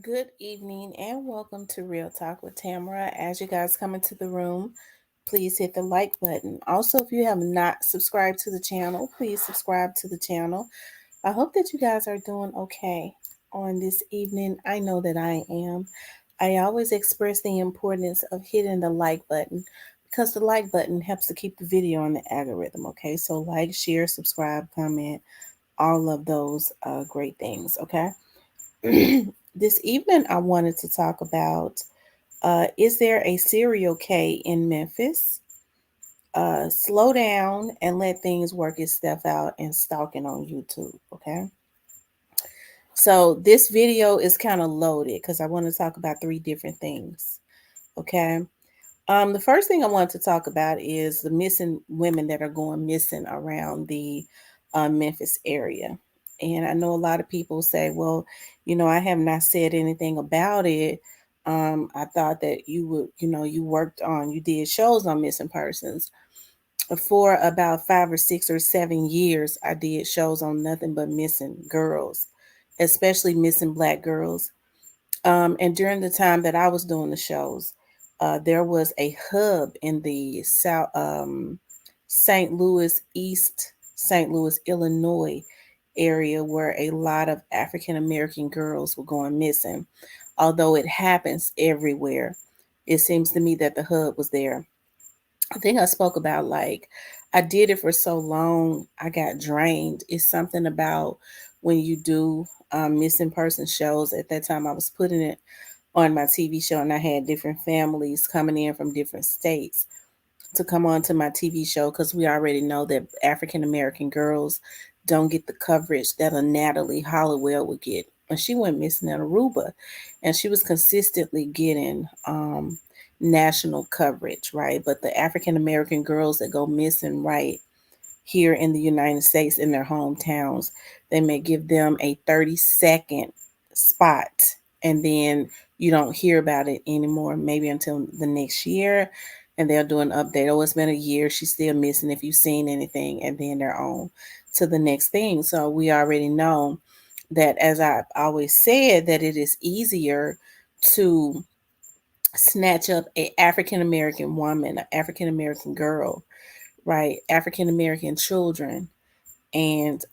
Good evening and welcome to Real Talk with Tamara. As you guys come into the room, please hit the like button. Also, if you have not subscribed to the channel, please subscribe to the channel. I hope that you guys are doing okay on this evening. I know that I am. I always express the importance of hitting the like button because the like button helps to keep the video on the algorithm. Okay, so like, share, subscribe, comment, all of those great things. Okay. This evening, I wanted to talk about is there a serial K in Memphis? Slow down and let things work itself out and stalking on YouTube. Okay. So, this video is kind of loaded because I want to talk about three different things. Okay. The first thing I want to talk about is the missing women that are going missing around the Memphis area. And I know a lot of people say, well, I have not said anything about it. I thought that you would, you did shows on missing persons. For about 5 or 6 or 7 years, I did shows on nothing but missing girls, especially missing black girls. And during the time that I was doing the shows, there was a hub in the St. Louis, East St. Louis, Illinois area where a lot of African American girls were going missing. Although it happens everywhere, it seems to me that the hub was there. I think I spoke about like I did it for so long, I got drained. It's something about when you do missing person shows. At that time, I was putting it on my TV show, and I had different families coming in from different states to come on to my TV show because we already know that African American girls don't get the coverage that a Natalie Hollowell would get. And she went missing in Aruba, and she was consistently getting national coverage, right? But the African American girls that go missing, right, here in the United States in their hometowns, they may give them a 30-second spot and then you don't hear about it anymore, maybe until the next year. And they'll do an update. Oh, it's been a year. She's still missing if you've seen anything. And then they're on to the next thing. So we already know that, as I've always said, that it is easier to snatch up a African American woman, an African American girl, right? African American children, and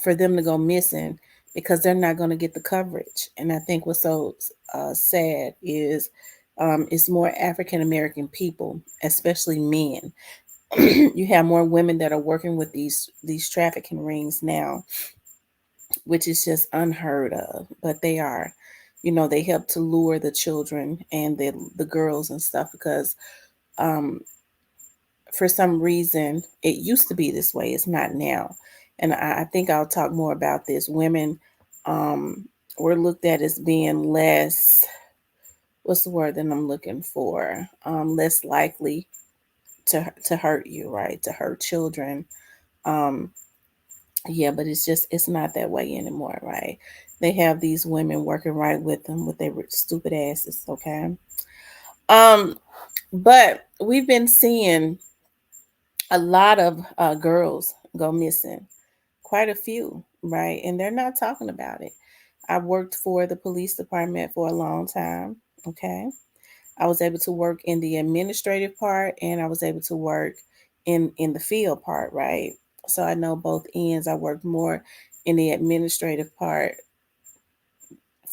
for them to go missing because they're not going to get the coverage. And I think what's so sad is it's more African American people, especially men. You have more women that are working with these trafficking rings now, which is just unheard of. But they are, they help to lure the children and the girls and stuff because um, for some reason it used to be this way. It's not now, and I think I'll talk more about this. Women um, were looked at as being less. What's the word that I'm looking for? Less likely to hurt you, right? To hurt children. Um, yeah, but it's not that way anymore, right? They have these women working right with them with their stupid asses. Okay. Um, but we've been seeing a lot of girls go missing, quite a few, right? And they're not talking about it. I worked for the police department for a long time. Okay. I was able to work in the administrative part and I was able to work in the field part, right? So I know both ends. I worked more in the administrative part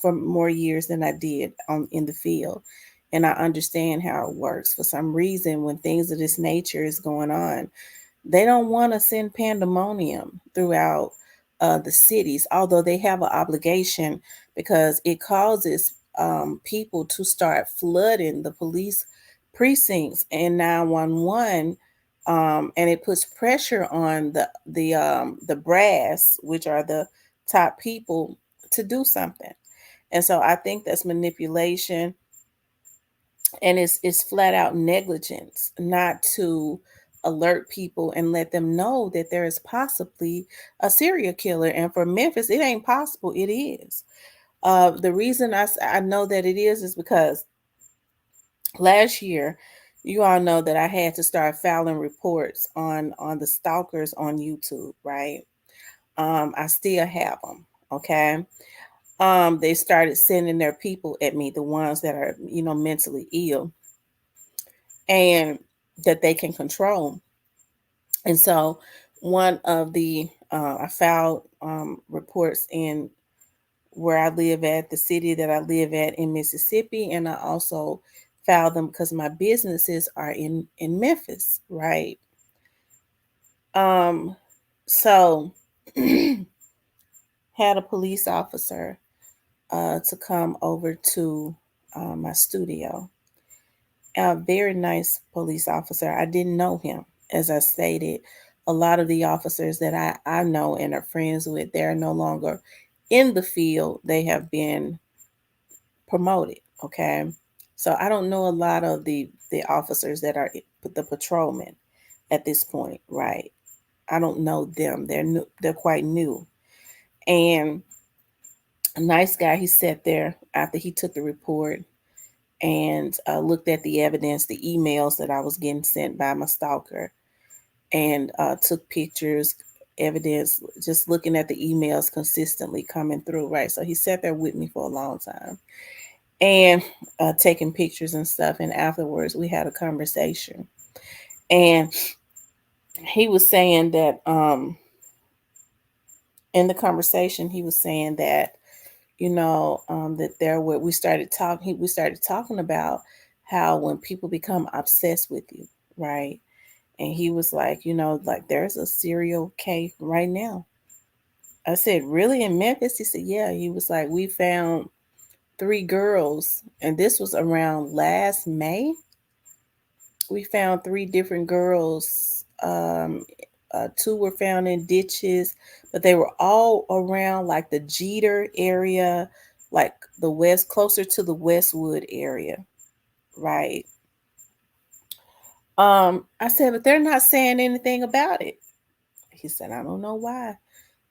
for more years than I did in the field. And I understand how it works. For some reason, when things of this nature is going on, they don't want to send pandemonium throughout the cities, although they have an obligation because it causes people to start flooding the police precincts and 911, and it puts pressure on the brass, which are the top people, to do something. And so I think that's manipulation, and it's flat out negligence not to alert people and let them know that there is possibly a serial killer. And for Memphis, it ain't possible, it is. The reason I know that it is because last year, you all know that I had to start filing reports on the stalkers on YouTube, right? I still have them. Okay. they started sending their people at me, the ones that are, mentally ill and that they can control. And so one of the I filed reports in where I live at, the city that I live at in Mississippi, and I also filed them because my businesses are in Memphis, right? Um, so had a police officer to come over to my studio. A very nice police officer. I didn't know him, as I stated. A lot of the officers that I know and are friends with, they're no longer in the field. They have been promoted. Okay. So I don't know a lot of the officers that are the patrolmen at this point, right? I don't know them. They're new, they're quite new. And a nice guy, he sat there after he took the report and looked at the evidence, the emails that I was getting sent by my stalker, and took pictures, evidence, just looking at the emails consistently coming through, right? So he sat there with me for a long time and taking pictures and stuff. And afterwards, we had a conversation. And he was saying that in the conversation, he was saying that that there were we started talking about how when people become obsessed with you, right? And he was like, like there's a serial case right now. I said, really, in Memphis? He said, yeah. He was like, we found three girls, and this was around last May. We found three different girls. Two were found in ditches, but they were all around like the Jeter area, like the west, closer to the Westwood area, right? I said, but they're not saying anything about it. He said, I don't know why,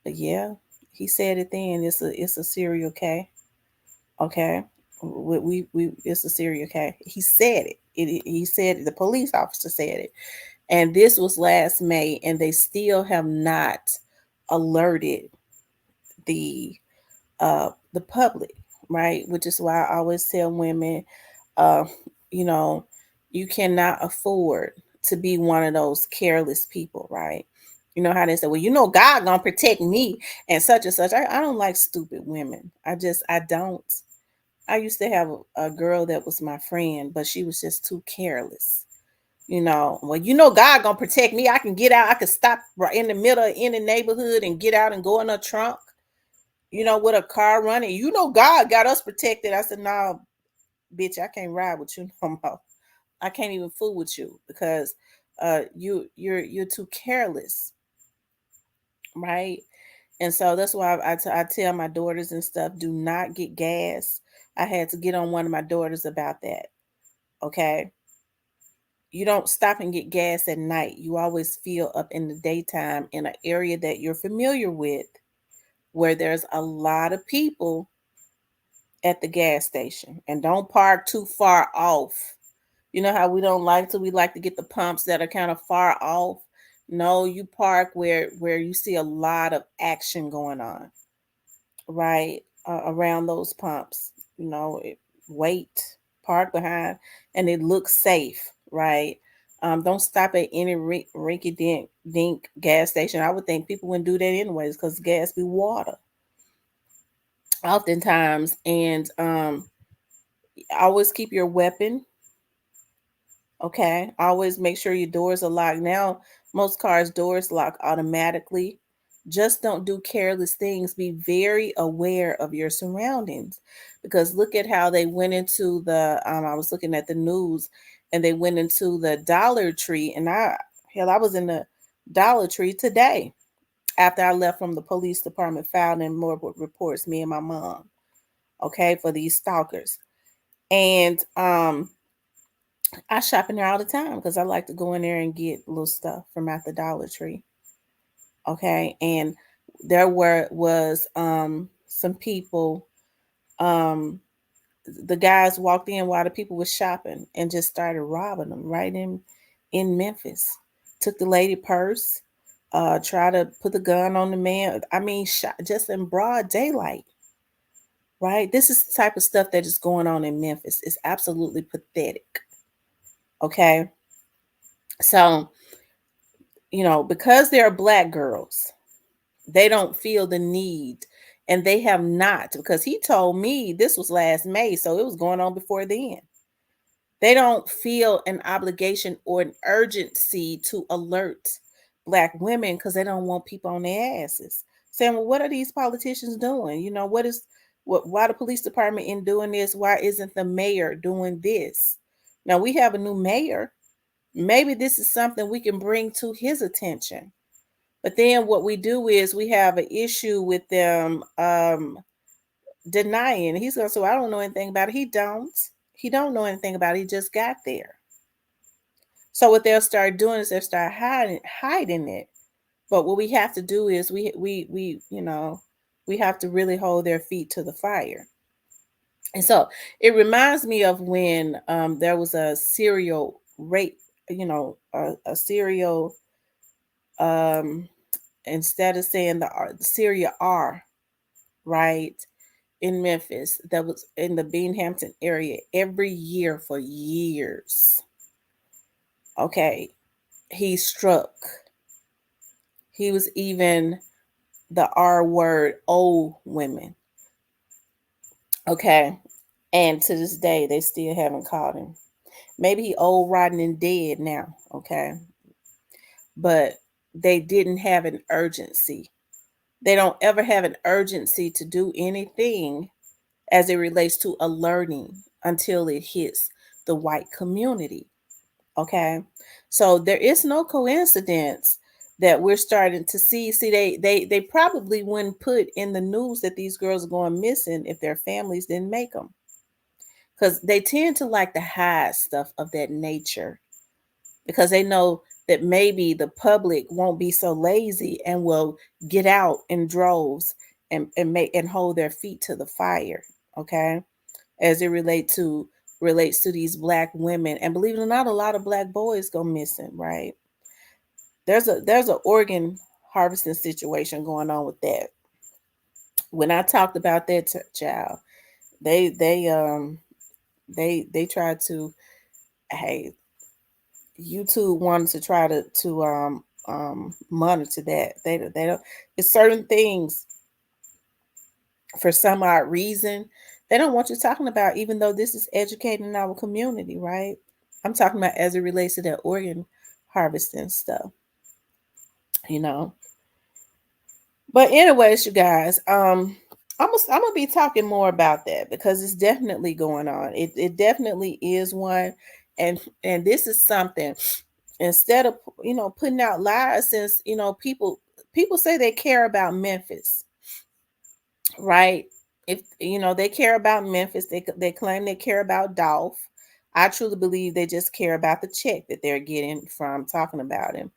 but yeah, he said it then. It's a serial case. Okay, we it's a serial case. He said it. He said it. The police officer said it. And this was last May, and they still have not alerted the the public, right? Which is why I always tell women, uh, you know, you cannot afford to be one of those careless people, right? You know how they say, well, God gonna protect me and such and such. I don't like stupid women. I don't. I used to have a girl that was my friend, but she was just too careless. Well, God gonna protect me. I can get out. I can stop right in the middle of any neighborhood and get out and go in a trunk, with a car running. God got us protected. I said, no, bitch, I can't ride with you no more. I can't even fool with you because you're too careless, right? And so that's why I tell my daughters and stuff, do not get gas. I had to get on one of my daughters about that. Okay. You don't stop and get gas at night. You always fill up in the daytime in an area that you're familiar with where there's a lot of people at the gas station, and don't park too far off. You know how we like to get the pumps that are kind of far off. No, you park where you see a lot of action going on, right? Around those pumps. Wait, park behind, and it looks safe, right? Don't stop at any rinky dink gas station. I would think people wouldn't do that anyways because gas be water oftentimes. And always keep your weapon. Okay. Always make sure your doors are locked. Now, most cars' doors lock automatically. Just don't do careless things. Be very aware of your surroundings because look at how they went into I was looking at the news and they went into the Dollar Tree. And I was in the Dollar Tree today after I left from the police department, filing more reports, me and my mom, okay, for these stalkers. And I shop in there all the time because I like to go in there and get little stuff from at the Dollar Tree. Okay. And there was some people, um the guys walked in while the people were shopping and just started robbing them right in Memphis. Took the lady purse, tried to put the gun on the man. I mean, shot just in broad daylight. right? This is the type of stuff that is going on in Memphis. It's absolutely pathetic. Okay. So, because there are black girls, they don't feel the need, and they have not, because he told me this was last May, so it was going on before then. They don't feel an obligation or an urgency to alert black women because they don't want people on their asses. Saying, well, what are these politicians doing? Why the police department in doing this? Why isn't the mayor doing this? Now we have a new mayor. Maybe this is something we can bring to his attention. But then what we do is we have an issue with them denying. He's going to say, well, I don't know anything about it. He don't. He don't know anything about it. He just got there. So what they'll start doing is they'll start hiding it. But what we have to do is we have to really hold their feet to the fire. And so it reminds me of when there was a serial rape, a serial um instead of saying the Syria R, right, in Memphis, that was in the Binghamton area every year for years. Okay, he struck. He was even the R word, old women. Okay, and to this day, they still haven't caught him. Maybe he old, rotten, and dead now. Okay, but they didn't have an urgency. They don't ever have an urgency to do anything as it relates to alerting until it hits the white community. Okay. So there is no coincidence that we're starting to see they probably wouldn't put in the news that these girls are going missing if their families didn't make them, because they tend to like to hide stuff of that nature, because they know that maybe the public won't be so lazy and will get out in droves and make and hold their feet to the fire. Okay, as it relates to these black women, and believe it or not, a lot of black boys go missing, right? There's a organ harvesting situation going on with that. When I talked about that child, they they um they tried to, hey, YouTube wanted to try to monitor that. They don't, it's certain things, for some odd reason, they don't want you talking about, even though this is educating our community, right? I'm talking about as it relates to that organ harvesting stuff, you know. But anyways, you guys, I'm gonna be talking more about that because it's definitely going on. It definitely is one, and this is something. Instead of putting out lies, since people say they care about Memphis, right? If they care about Memphis, they claim they care about Dolph. I truly believe they just care about the check that they're getting from talking about him.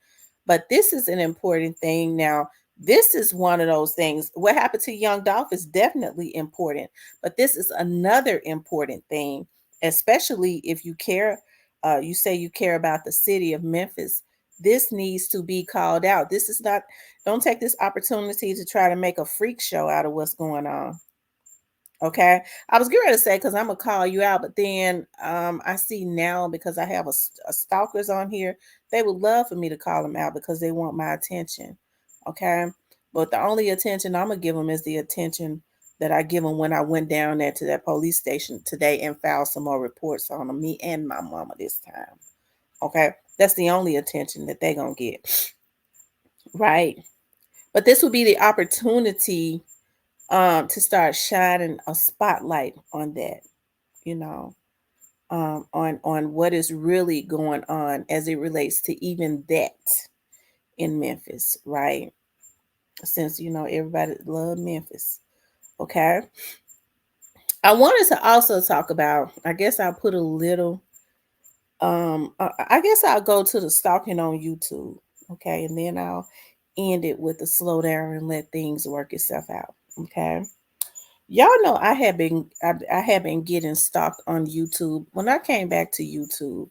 But this is an important thing. Now, this is one of those things. What happened to young Dolph is definitely important, but this is another important thing, especially if you care. You say you care about the city of Memphis. This needs to be called out. This is not. Don't take this opportunity to try to make a freak show out of what's going on. Okay. I was getting ready to say, because I'm gonna call you out, but then I see now, because I have a stalkers on here, they would love for me to call them out because they want my attention. Okay. But the only attention I'm gonna give them is the attention that I give them when I went down there to that police station today and filed some more reports on them, me and my mama this time. Okay. That's the only attention that they're gonna get. Right. But this would be the opportunity to start shining a spotlight on that, you know, on what is really going on as it relates to even that in Memphis, right? Since everybody love Memphis. Okay. I wanted to also talk about, I guess I'll put a little I guess I'll go to the stalking on YouTube. Okay, and then I'll end it with a slow down and let things work itself out. Okay. Y'all know I have been getting stalked on YouTube. When I came back to YouTube,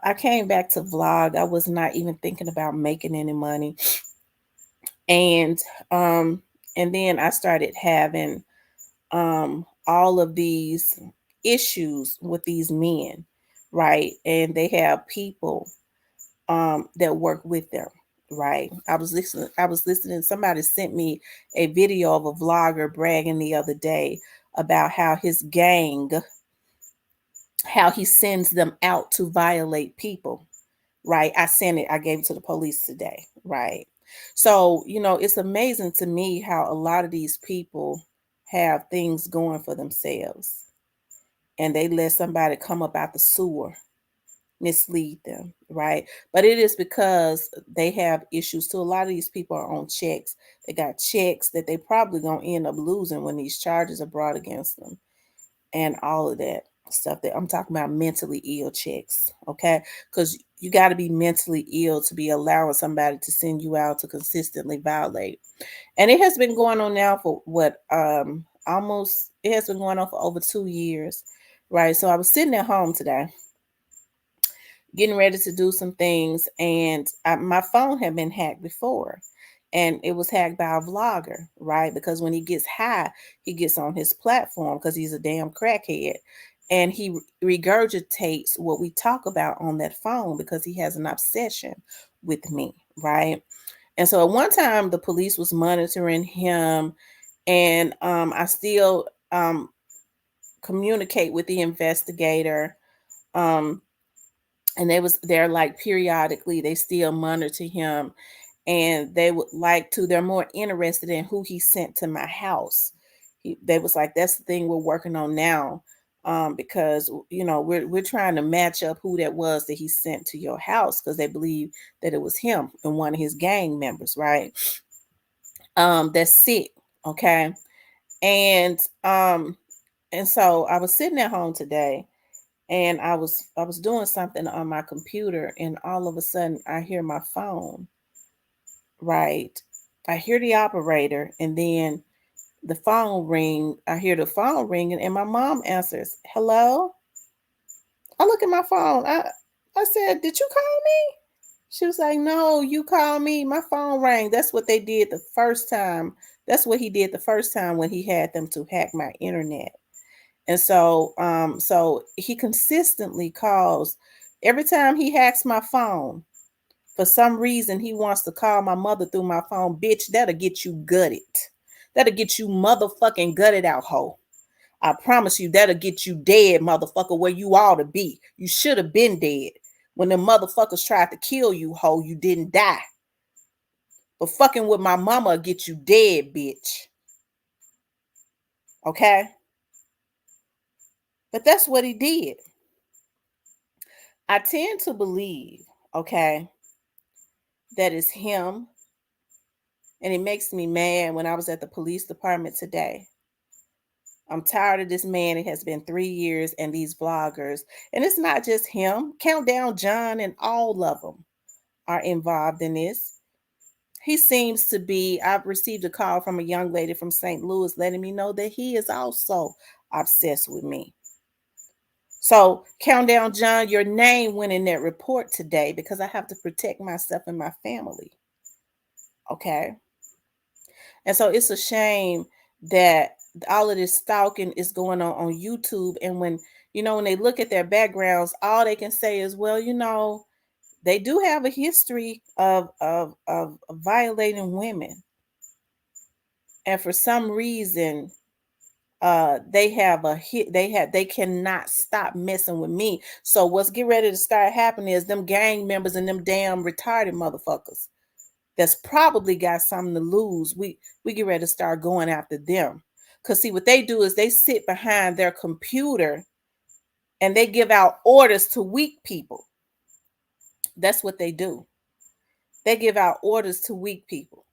I came back to vlog. I was not even thinking about making any money. And um and then I started having all of these issues with these men, right? And they have people that work with them, right? I was listening, somebody sent me a video of a vlogger bragging the other day about how his gang, how he sends them out to violate people, right? I gave it to the police today, right? So, it's amazing to me how a lot of these people have things going for themselves and they let somebody come up out the sewer mislead them, right? But it is because they have issues too. A lot of these people are on checks. They got checks that they probably gonna end up losing when these charges are brought against them, and all of that stuff. That I'm talking about, mentally ill checks, okay? Because you got to be mentally ill to be allowing somebody to send you out to consistently violate. And it has been going on now for what, almost, it has been going on for over 2 years, right? So I was sitting at home today getting ready to do some things, and my phone had been hacked before, and it was hacked by a vlogger, right? Because when he gets high, he gets on his platform because he's a damn crackhead, and he regurgitates what we talk about on that phone because he has an obsession with me, right? And so at one time, the police was monitoring him, and I still communicate with the investigator. Um, and they're like periodically they still monitor him, and they're more interested in who he sent to my house. They was like, that's the thing we're working on now, because we're trying to match up who that was that he sent to your house, because they believe that it was him and one of his gang members, right? That's sick. Okay. And um and so I was sitting at home today, and I was doing something on my computer, and all of a sudden I hear my phone, right? I hear the operator, and then I hear the phone ringing, and my mom answers, "Hello?" I look at my phone. I said, "Did you call me?" She was like, "No, you called me. My phone rang." That's what they did the first time. That's what he did the first time when he had them to hack my internet. And so he consistently calls. Every time he hacks my phone, for some reason he wants to call my mother through my phone. Bitch, that'll get you gutted. That'll get you motherfucking gutted out, hoe. I promise you, that'll get you dead, motherfucker, where you ought to be. You should have been dead. When the motherfuckers tried to kill you, hoe, you didn't die. But fucking with my mama will get you dead, bitch. Okay? But that's what he did. I tend to believe, okay, that is him. And it makes me mad. When I was at the police department today, I'm tired of this man. It has been 3 years, and these vloggers. And it's not just him. Countdown John and all of them are involved in this. He seems to be. I've received a call from a young lady from St. Louis letting me know that he is also obsessed with me. So, Countdown John, your name went in that report today because I have to protect myself and my family. Okay. And so it's a shame that all of this stalking is going on YouTube. And when they look at their backgrounds, all they can say is, well, they do have a history of violating women. And for some reason, they cannot stop messing with me. So what's get ready to start happening is them gang members and them damn retarded motherfuckers that's probably got something to lose. We get ready to start going after them. Cause see, what they do is they sit behind their computer and they give out orders to weak people. That's what they do. They give out orders to weak people.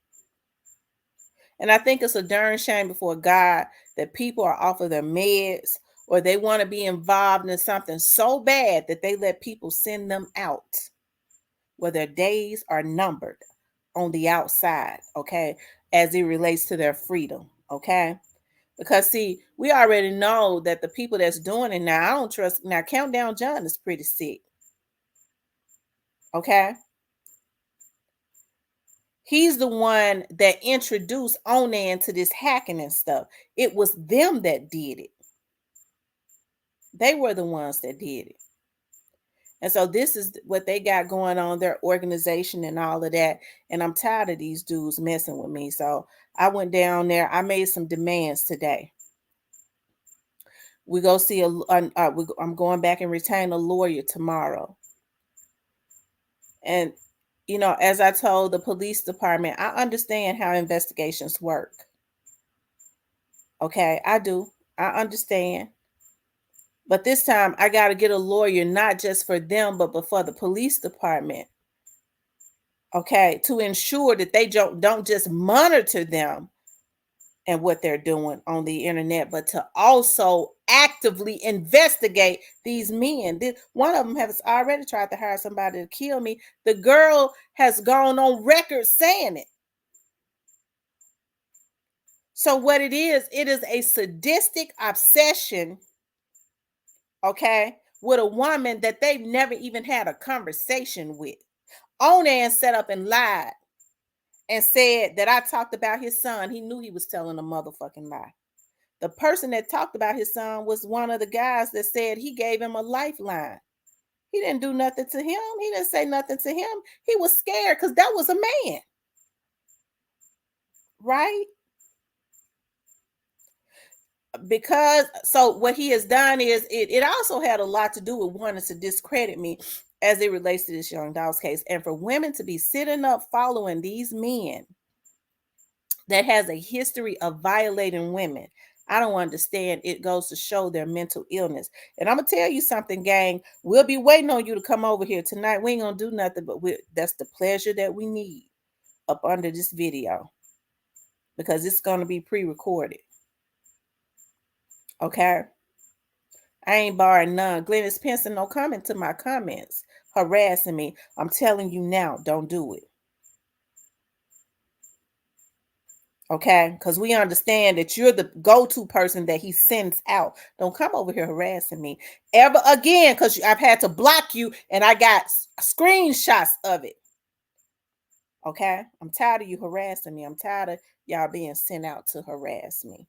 And I think it's a darn shame before God that people are off of their meds, or they want to be involved in something so bad that they let people send them out where their days are numbered on the outside, okay, as it relates to their freedom, okay? Because see, we already know that the people that's doing it now, I don't trust. Now, Countdown John is pretty sick, okay? He's the one that introduced Onan to this hacking and stuff. It was them that did it. They were the ones that did it. And so this is what they got going on, their organization and all of that. And I'm tired of these dudes messing with me. So I went down there. I made some demands today. We go see I'm going back and retain a lawyer tomorrow. And as I told the police department, I understand how investigations work. Okay, I do. I understand. But this time I got to get a lawyer, not just for them, but for the police department. Okay, to ensure that they don't just monitor them and what they're doing on the internet, but to also actively investigate these men. One of them has already tried to hire somebody to kill me. The girl has gone on record saying it. So what it is a sadistic obsession, okay, with a woman that they've never even had a conversation with. Onan set up and lied and said that I talked about his son. He knew he was telling a motherfucking lie. The person that talked about his son was one of the guys that said he gave him a lifeline. He didn't do nothing to him. He didn't say nothing to him. He was scared because that was a man. Right? Because so what he has done is it also had a lot to do with wanting to discredit me as it relates to this young dog's case. And for women to be sitting up following these men that has a history of violating women, I don't understand. It goes to show their mental illness. And I'm gonna tell you something, gang. We'll be waiting on you to come over here tonight. We ain't gonna do nothing, but that's the pleasure that we need up under this video, because it's gonna be pre-recorded. Okay. I ain't barring none. Glennis Pinson, no comment to my comments, harassing me. I'm telling you now, don't do it. Okay? Because we understand that you're the go-to person that he sends out. Don't come over here harassing me ever again, because I've had to block you and I got screenshots of it. Okay? I'm tired of you harassing me. I'm tired of y'all being sent out to harass me.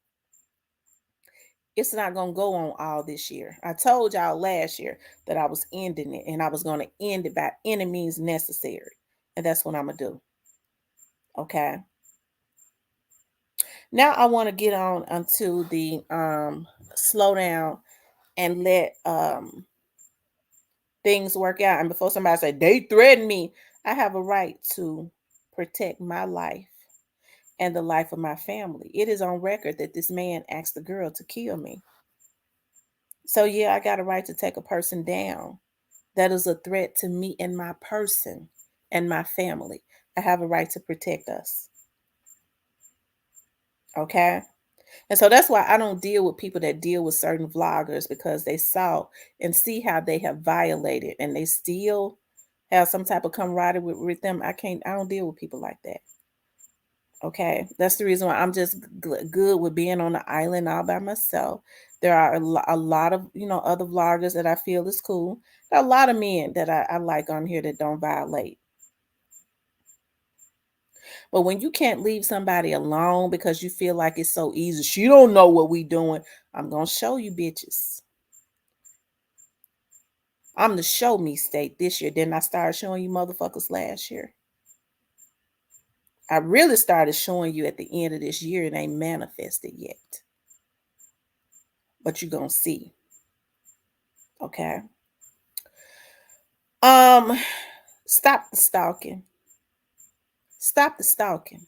It's not going to go on all this year. I told y'all last year that I was ending it, and I was going to end it by any means necessary. And that's what I'm going to do. Okay. Now I want to get on onto the slow down and let things work out. And before somebody say they threaten me, I have a right to protect my life and the life of my family. It is on record that this man asked the girl to kill me. So yeah, I got a right to take a person down that is a threat to me and my person and my family. I have a right to protect us. Okay? And so that's why I don't deal with people that deal with certain vloggers, because they saw and see how they have violated and they still have some type of camaraderie with them. I don't deal with people like that. Okay, that's the reason why I'm just good with being on the island all by myself. There are a lot of other vloggers that I feel is cool. There are a lot of men that I like on here that don't violate. But when you can't leave somebody alone because you feel like it's so easy, she don't know what we doing. I'm gonna show you bitches. I'm the show me state this year. Then I started showing you motherfuckers last year. I really started showing you at the end of this year. It ain't manifested yet. But you're gonna see. Okay. Stop the stalking. Stop the stalking.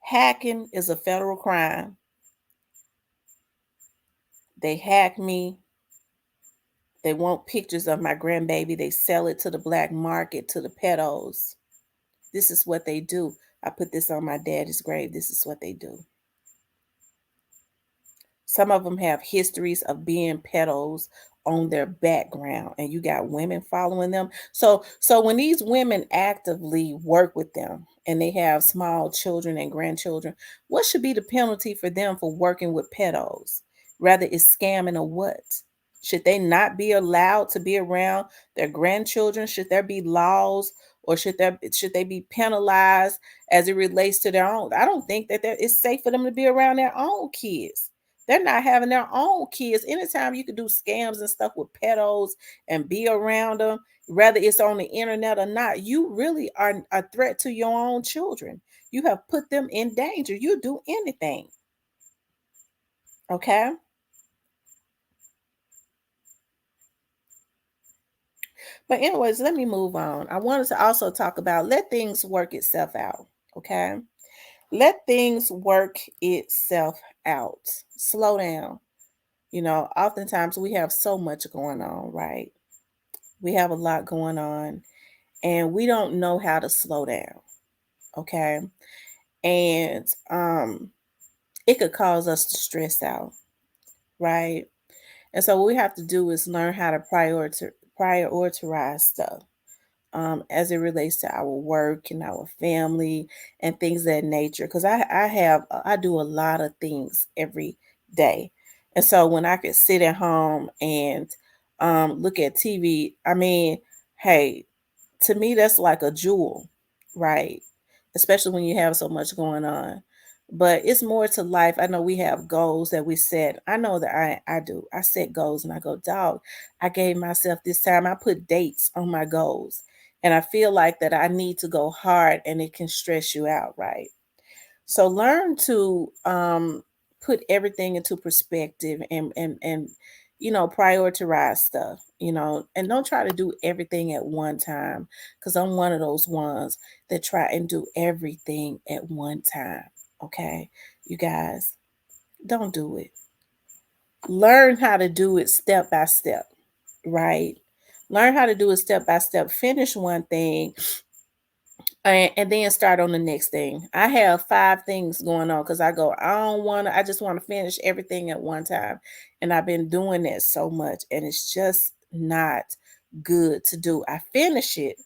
Hacking is a federal crime. They hack me. They want pictures of my grandbaby. They sell it to the black market, to the pedos. This is what they do. I put this on my daddy's grave. This is what they do. Some of them have histories of being pedos on their background, and you got women following them. So when these women actively work with them and they have small children and grandchildren, what should be the penalty for them for working with pedos? Rather, it's scamming or what? Should they not be allowed to be around their grandchildren? Should there be laws or should they be penalized as it relates to their own? I don't think that it's safe for them to be around their own kids. They're not having their own kids. Anytime you can do scams and stuff with pedos and be around them, whether it's on the internet or not, you really are a threat to your own children. You have put them in danger. You do anything. Okay. But anyways, let me move on. I wanted to also talk about let things work itself out. Okay. Let things work itself out. Slow down. Oftentimes we have so much going on, right? We have a lot going on and we don't know how to slow down. Okay. And it could cause us to stress out, right? And so what we have to do is learn how to prioritize stuff as it relates to our work and our family and things of that nature. Because I do a lot of things every day, and so when I could sit at home and look at TV, I mean, hey, to me that's like a jewel, right? Especially when you have so much going on. But it's more to life. I know we have goals that we set. I know that I do. I set goals and I go, dog, I gave myself this time. I put dates on my goals. And I feel like that I need to go hard and it can stress you out, right? So learn to put everything into perspective and prioritize stuff, and don't try to do everything at one time, because I'm one of those ones that try and do everything at one time. Okay, you guys, don't do it. Learn how to do it step by step, right? Learn how to do it step by step. Finish one thing and then start on the next thing. I have 5 things going on because I just want to finish everything at one time. And I've been doing that so much and it's just not good to do. I finish it,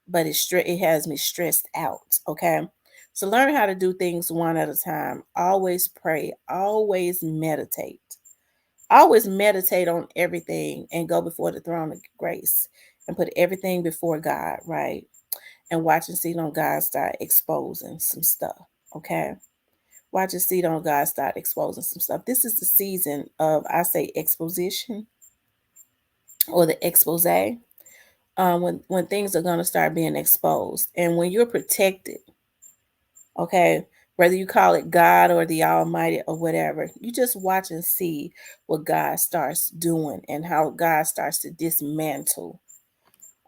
but it has me stressed out. Okay. So learn how to do things one at a time. Always pray, always meditate. Always meditate on everything and go before the throne of grace and put everything before God, right? And watch and see on God start exposing some stuff. Okay. Watch and see on God start exposing some stuff. This is the season of, I say, exposition or the expose. When things are going to start being exposed, and when you're protected, okay, whether you call it God or the Almighty or whatever, you just watch and see what God starts doing and how God starts to dismantle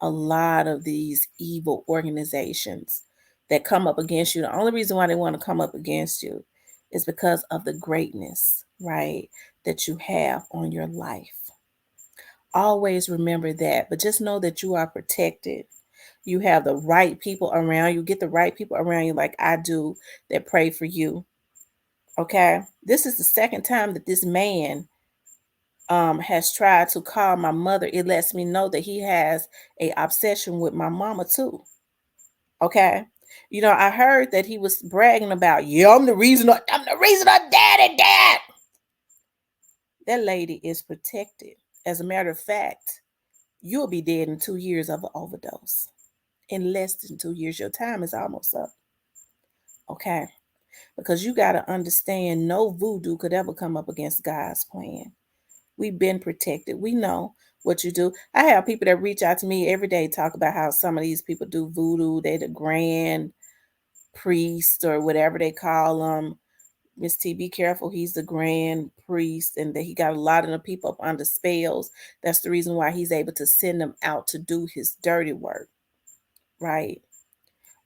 a lot of these evil organizations that come up against you. The only reason why they want to come up against you is because of the greatness, right, that you have on your life. Always remember that, but just know that you are protected. You have the right people around you. Get the right people around you, like I do, that pray for you. Okay. This is the second time that this man has tried to call my mother. It lets me know that he has a obsession with my mama too. Okay. I heard that he was bragging about, yeah, I'm the reason her daddy died. That lady is protected. As a matter of fact, you'll be dead in 2 years of an overdose. In less than 2 years, your time is almost up. Okay. Because you got to understand, no voodoo could ever come up against God's plan. We've been protected. We know what you do. I have people that reach out to me every day, talk about how some of these people do voodoo. They're the grand priest or whatever they call them. Miss T, be careful. He's the grand priest, and that he got a lot of the people up under spells. That's the reason why he's able to send them out to do his dirty work, right?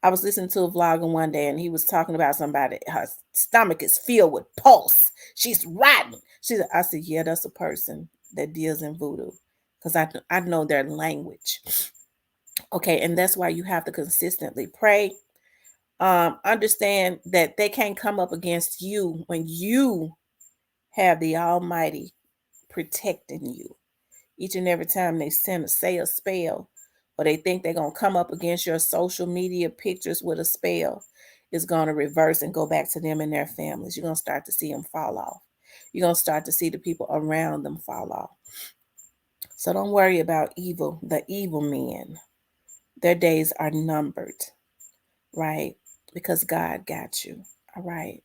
I was listening to a vlogger one day, and he was talking about somebody. Her stomach is filled with pulse. She's rotten. I said, yeah, that's a person that deals in voodoo, because I know their language. Okay, and that's why you have to consistently pray. Understand that they can't come up against you when you have the Almighty protecting you. Each and every time they say a spell, or they think they're going to come up against your social media pictures with a spell, it's going to reverse and go back to them and their families. You're going to start to see them fall off. You're going to start to see the people around them fall off. So don't worry about the evil men. Their days are numbered, right? Because God got you. All right.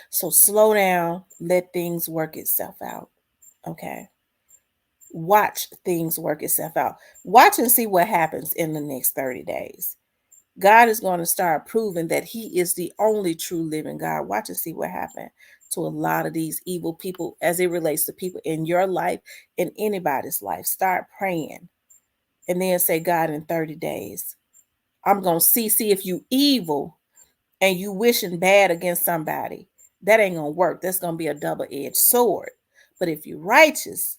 So slow down, let things work itself out. Okay. Watch things work itself out. Watch and see what happens in the next 30 days. God is going to start proving that He is the only true living God. Watch and see what happens to a lot of these evil people as it relates to people in your life, in anybody's life. Start praying and then say, God, in 30 days, I'm going to see if you evil and you wishing bad against somebody. That ain't going to work. That's going to be a double-edged sword. But if you're righteous,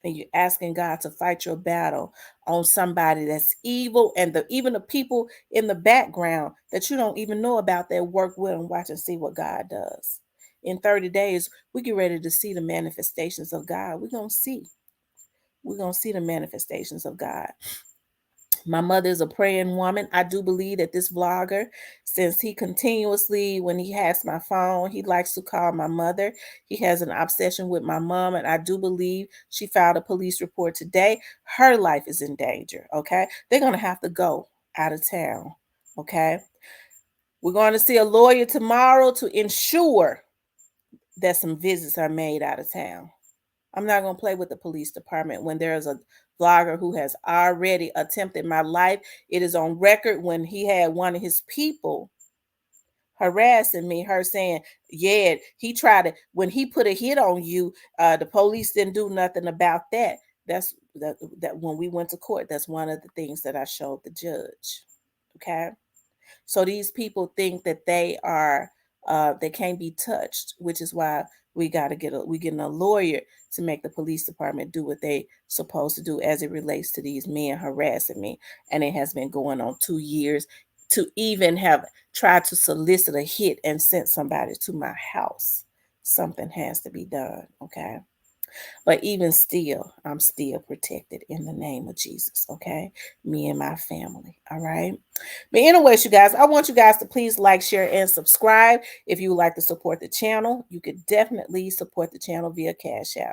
and you're asking God to fight your battle on somebody that's evil, and even the people in the background that you don't even know about that work with and watch and see what God does. In 30 days, we get ready to see the manifestations of God. We're going to see. We're going to see the manifestations of God. My mother is a praying woman. I do believe that this vlogger, since he continuously, when he has my phone, he likes to call my mother. He has an obsession with my mom, and I do believe she filed a police report today. Her life is in danger, okay? They're going to have to go out of town, okay? We're going to see a lawyer tomorrow to ensure that some visits are made out of town. I'm not going to play with the police department when there's a vlogger who has already attempted my life. It is on record when he had one of his people harassing me, her saying, yeah, he tried to, when he put a hit on you, the police didn't do nothing about that. That when we went to court, that's one of the things that I showed the judge. Okay. So these people think that they can't be touched, which is why we getting a lawyer to make the police department do what they supposed to do as it relates to these men harassing me. And it has been going on 2 years to even have tried to solicit a hit and sent somebody to my house. Something has to be done, okay? But even still, I'm still protected in the name of Jesus, okay? Me and my family, all right? But anyways, you guys, I want you guys to please like, share, and subscribe. If you would like to support the channel, you could definitely support the channel via Cash App.